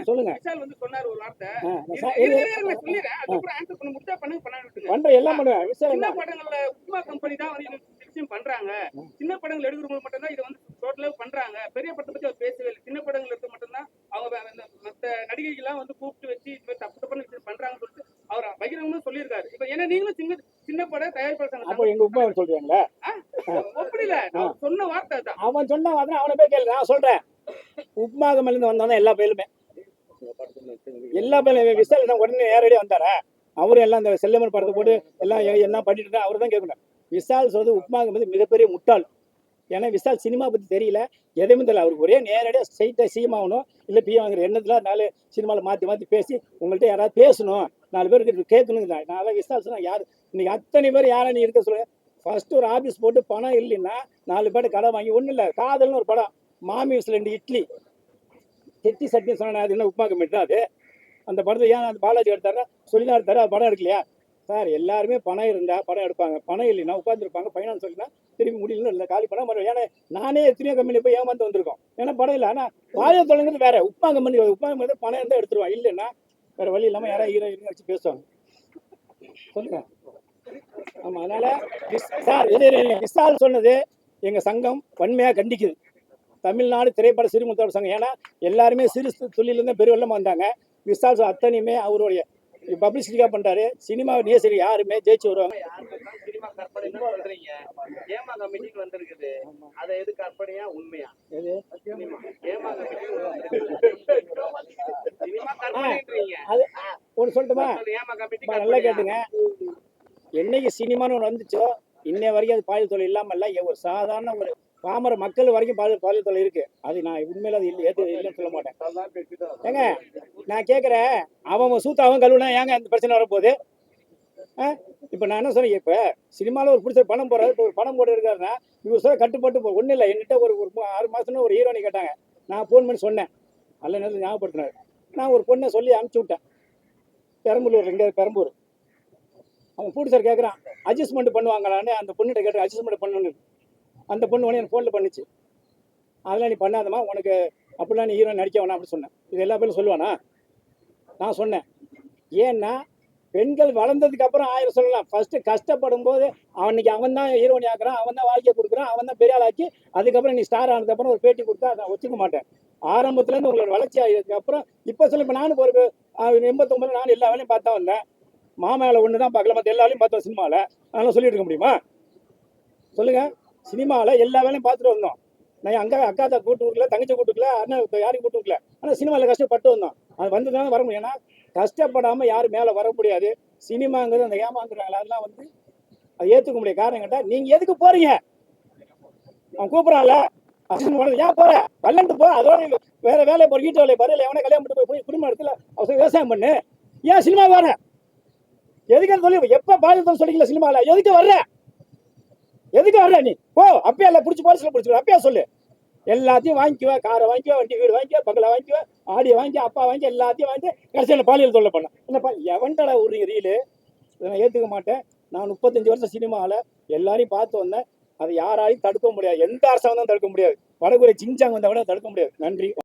சொல்லுங்க. விஷால் வந்து சொன்னாரு ஒரு வார்த்தை. எல்லாம் பண்ணுவேன். சின்ன படங்கள்ல உப்மா கம்பெனி தான் வந்து விஷயம் பண்றாங்க. சின்ன படங்கள் எடுக்கிறவங்க மட்டும் தான் இதை வந்து டோட்டலா பண்றாங்க. பெரிய படத்தை பத்தி அவர் பேசவே இல்லை. சின்ன படங்கள் எடுத்து மட்டும் தான் அவங்க மத்த நடிகைகள்லாம் வந்து கூப்பிட்டு வச்சு இது மாதிரி தப்பு தப்பான விஷயம் பண்றாங்கன்னு சொல்லிட்டு அவர் பகிரங்கமா சொல்லியிருக்காரு. இப்ப ஏன்னா நீங்களும் சின்ன பட தயாரிப்பாளர் அப்போ எங்க உப்பா சொல்றீங்களா? அப்படி இல்ல, சொன்ன வார்த்தை தான். அவன் சொன்ன வார்த்தை அவனை போய் கேளு. நான் சொல்றேன், உப்மா கம்பெனில வந்தாதான் எல்லா பேருமே விசால் தான் உடனே நேரடியாக வந்தாரா? அவரும் எல்லாம் இந்த செல்லம்மன் படத்தை போட்டு எல்லாம் பண்ணிட்டு இருந்தா அவரு தான் கேட்கணும். விசால் சொல்றது உப்மா கம்பெனி மிகப்பெரிய முட்டாள். ஏன்னா விசால் சினிமா பத்தி தெரியல, எதுவுமே தெரியல. அவருக்கு ஒரே நேரடியாக ஸ்ட்ரைட்டாக சிஎமாகணும் இல்லை பிஏ வாங்குற எண்ணத்துல 4 சினிமாவில் மாற்றி பேசி உங்கள்கிட்ட யாராவது பேசணும், 4 பேருக்கு கேட்கணுங்க தான். நான் விசால் சொன்னா யாரு இன்னைக்கு அத்தனை பேர் யாரை நீ இருக்க சொல்லுங்க. ஃபர்ஸ்ட் ஒரு ஆபீஸ் போட்டு பணம் இல்லைன்னா 4 பேர் கடை வாங்கி ஒன்றும் இல்லை. காதல்னு ஒரு படம், மாமி வயசுல 2 இட்லி செட்டி சட்னி சொன்னா அது என்ன உப்மா கம்பெனி தான் அது? அந்த படத்தை ஏன் அந்த பாலாஜி எடுத்தாரா சொல்லிதான் எடுத்தாரு. அது படம் எடுக்கலையா சார்? எல்லாருமே பணம் இருந்தால் படம் எடுப்பாங்க, பணம் இல்லைன்னா உட்காந்துருப்பாங்க. ஃபைனான்ஸ் சொல்லினா திரும்பி முடியலன்னு இல்லை, காலி பணம் வரும். ஏன்னா நானே எத்தனையோ கம்பெனி போய் ஏமாந்து வந்திருக்கோம். ஏன்னா படம் இல்லை. ஆனால் பாலியல் தொழில்ங்கிறது வேற. உப்மா கம்பெனி பணம் இருந்தால் எடுத்துருவான், இல்லைன்னா வேற வழி இல்லாமல் யாராவது ஹீரோ வச்சு பேசுவாங்க. சொல்லுங்க. ஆமாம், அதனால சார் விசால் சொன்னது எங்கள் சங்கம் வன்மையாக கண்டிக்குது. தமிழ்நாடு திரைப்பட சிறு முத்தோட சங்கம். ஏன்னா எல்லாருமே சிறு தொழிலிருந்து பெருவெள்ளமாக வந்தாங்க. விசால் அத்தனையுமே அவருடைய பப்ளிசிட்டிக்காக பண்றாரு. சினிமா நேசரி யாருமே ஜெயிச்சு வருவாங்க. சினிமா கற்பனை சொல்றீங்க, ஏமா கமிட்டிக்கு வந்திருக்குது, அதை எது கற்பனையா உண்மையா? எது ஏமா ஒன்று சொல்லட்டுமா? நல்லா கேட்டுங்க. என்னைக்கு சினிமான்னு ஒன்று வந்துச்சோ இன்னை வரைக்கும் அது பாலியல் தொழில் இல்லாமல் இல்லை. ஒரு சாதாரண ஒரு பாமர மக்கள் வரைக்கும் பாலியல் தொழில் இருக்கு. அது நான் உண்மையில அது இல்லைன்னு சொல்ல மாட்டேன். ஏங்க நான் கேட்குறேன், அவன் சூத்த அவன் கழுவுனா ஏங்க அந்த பிரச்சனை வரப்போகுது? இப்போ நான் என்ன சொல்றேன், இப்போ சினிமாவில் ஒரு பிடிச்ச பணம் போடுறாரு. இப்போ ஒரு பணம் போட்டு இருக்காருன்னா இவர் சொல்ல கட்டுப்பட்டு ஒன்றும் இல்லை. என்கிட்ட ஒரு 6 மாதம்னு ஒரு ஹீரோனி கேட்டாங்க. நான் ஃபோன் பண்ணி சொன்னேன், நல்ல நேரத்தில் ஞாபகப்படுத்தினார். நான் ஒரு பொண்ணை சொல்லி அனுப்பிச்சி விட்டேன், பெரம்பலூர், இங்கே பெரம்பூர். அவன் ப்ரொடியூசர் கேட்குறான், அட்ஜஸ்ட்மெண்ட் பண்ணுவாங்களான்னு. அந்த பொண்ணுகிட்ட கேட்டு அட்ஜஸ்ட்மெண்ட் பண்ணணுன்னு. அந்த பொண்ணு உடனே என் ஃபோனில் பண்ணிச்சு, அதெல்லாம் நீ பண்ணாதம்மா, உனக்கு அப்படிலாம் நீ ஹீரோ நடிக்க வேணாம் அப்படின்னு சொன்னேன். இது எல்லா பேரும் சொல்லுவானா? நான் சொன்னேன். ஏன்னா பெண்கள் வளர்ந்ததுக்கு அப்புறம் 1000 சொல்லலாம். ஃபர்ஸ்ட் கஷ்டப்படும் போது அவனுக்கு அவன் தான் ஹீரோனி ஆக்குறான், அவன் தான் வாழ்க்கையை கொடுக்குறான், அவன் தான் பெரிய ஆளாக்கி அதுக்கப்புறம் நீ ஸ்டார் ஆனதுக்கப்புறம் ஒரு பேட்டி கொடுத்தா அதை வச்சுக்க மாட்டேன். ஆரம்பத்துலேருந்து உங்களோட வளர்ச்சி ஆகியதுக்கு அப்புறம் இப்போ சொல்ல. இப்போ நானும் ஒரு 89 நானும் எல்லா வேலையும் பார்த்தா வந்தேன். மாமேல ஒன்று தான் பார்க்கல, மற்ற எல்லா வேலையும் பார்த்தோம் சினிமாவில். அதனால சொல்லிட்டு இருக்க முடியுமா? சொல்லுங்க. சினிமாவில் எல்லா வேலையும் பார்த்துட்டு வந்தோம். நான் அங்கே அக்கா தான் கூட்டு கொடுக்கல, தங்கச்சி கூட்டுக்கல, அண்ணன் யாரையும் கூட்டு கொடுக்கல. ஆனால் சினிமாவில் கஷ்டப்பட்டு வந்தோம். அது வந்து தானே வர முடியும். ஏன்னா கஷ்டப்படாமல் யாரும் மேலே வர முடியாது. சினிமாங்கிறது அந்த ஏமாந்துறாங்களா, அதெல்லாம் வந்து அதை ஏற்றுக்க முடியாது. காரணம் கேட்டால் நீங்கள் எதுக்கு போறீங்க? அவன் கூப்பிட்றான்ல, ஏன் போற? பல்லண்டு போ, அதோட வேற வேலையை போற, வீட்டு வேலையை பாரு, எவனே கல்யாணம் பண்ணி போய் குடும்ப இடத்துல அவசரம் விவசாயம் பண்ணு. ஏன் சினிமா வர? எதுக்கு சொல்லி எப்போ பாலியல் சொல்லிக்கல சினிமாவில்? எதுக்கு வர்ற? எதுக்கு வர்ற நீ? ஓ அப்பயே எல்லாம் பிடிச்சி போலீஸ்ல பிடிச்சிக்கோ, அப்பயே சொல்லு. எல்லாத்தையும் வாங்கிக்குவேன், காரை வாங்கிக்குவேன், வண்டி வீடு வாங்கிக்குவேன், பங்களா வாங்கிக்குவேன், ஆடியை வாங்கி, அப்பா வாங்கி, எல்லாத்தையும் வாங்கி கடைசியில் பாலியல் தொல்லை பண்ண. என்னப்பா எவன்டா ஒரு ரீலு? இதை நான் ஏற்றுக்க மாட்டேன். நான் 35 வருஷம் சினிமாவில் எல்லாரையும் பார்த்து வந்தேன். அதை யாராலையும் தடுக்க முடியாது. எந்த அரசாங்கம் தான் தடுக்க முடியாது. வடகொரிய சிங்சாங் வந்தால் கூட தடுக்க முடியாது. நன்றி.